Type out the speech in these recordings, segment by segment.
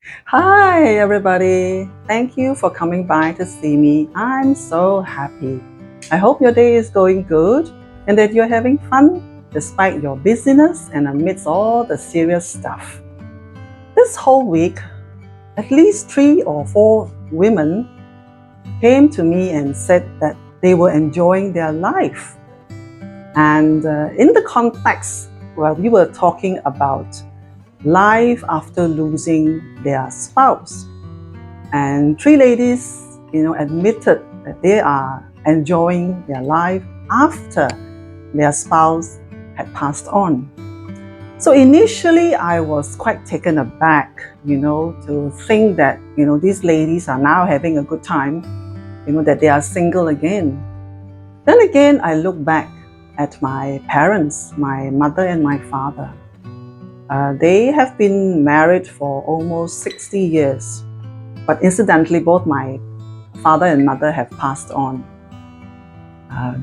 Hi, everybody. Thank you for coming by to see me. I'm so happy. I hope your day is going good and that you're having fun despite your busyness and amidst all the serious stuff. This whole week, at least 3 or 4 women came to me and said that they were enjoying their life. And in the context where we were talking about life after losing their spouse. And 3 ladies, admitted that they are enjoying their life after their spouse had passed on. So initially, I was quite taken aback, to think that, these ladies are now having a good time, that they are single again. Then again, I look back at my parents, my mother and my father. They have been married for almost 60 years. But incidentally, both my father and mother have passed on.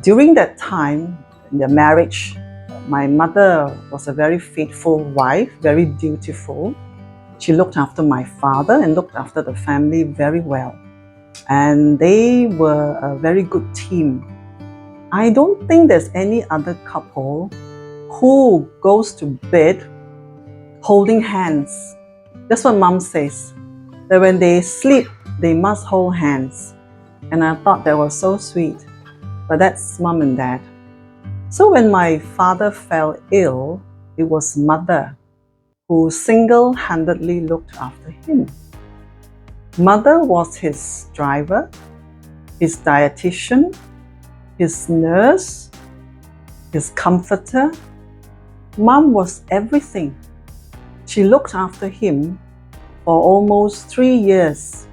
During that time, in their marriage, my mother was a very faithful wife, very dutiful. She looked after my father and looked after the family very well. And they were a very good team. I don't think there's any other couple who goes to bed holding hands. That's what mom says, that when they sleep, they must hold hands. And I thought that was so sweet. But that's mom and dad. So when my father fell ill, it was mother who single-handedly looked after him. Mother was his driver, his dietitian, his nurse, his comforter. Mom was everything. She looked after him for almost 3 years,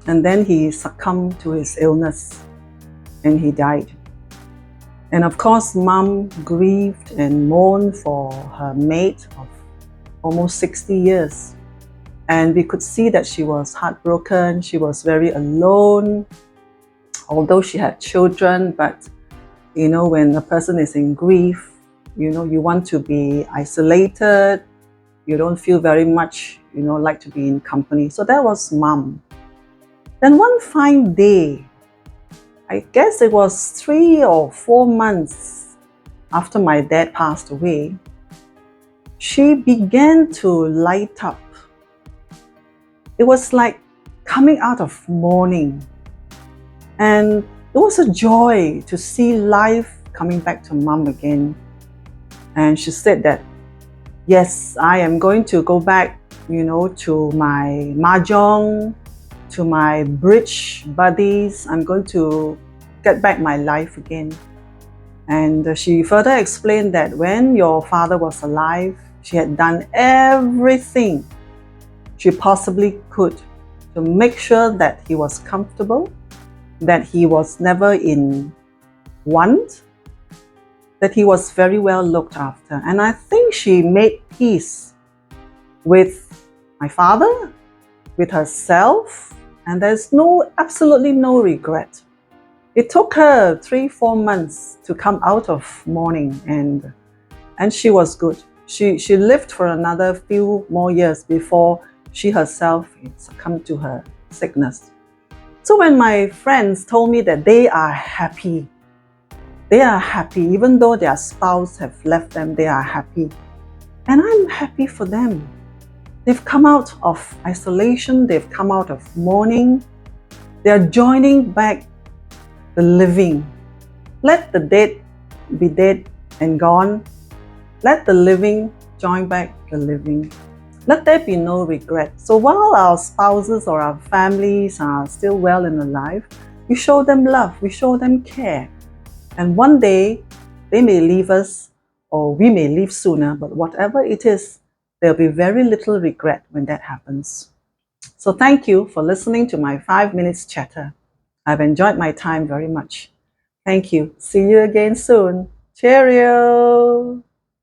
and then he succumbed to his illness and he died. And of course, mom grieved and mourned for her mate of almost 60 years. And we could see that she was heartbroken, she was very alone, although she had children. But when a person is in grief, you want to be isolated, you don't feel very much, like to be in company. So that was mom. Then one fine day, I guess it was 3 or 4 months after my dad passed away, she began to light up. It was like coming out of mourning. And it was a joy to see life coming back to mom again. And she said that, yes, I am going to go back, to my mahjong, to my bridge buddies. I'm going to get back my life again. And she further explained that when your father was alive, she had done everything she possibly could to make sure that he was comfortable, that he was never in want, that he was very well looked after. And I think she made peace with my father, with herself, and there's absolutely no regret. It took her 3-4 months to come out of mourning, and she was good. She lived for another few more years before she herself succumbed to her sickness. So when my friends told me that they are happy even though their spouse have left them, they are happy. And I'm happy for them. They've come out of isolation, they've come out of mourning, they're joining back the living. Let the dead be dead and gone. Let the living join back the living. Let there be no regret. So while our spouses or our families are still well and alive, we show them love, we show them care. And one day, they may leave us, or we may leave sooner, but whatever it is, there'll be very little regret when that happens. So thank you for listening to my 5 minutes chatter. I've enjoyed my time very much. Thank you. See you again soon. Cheerio!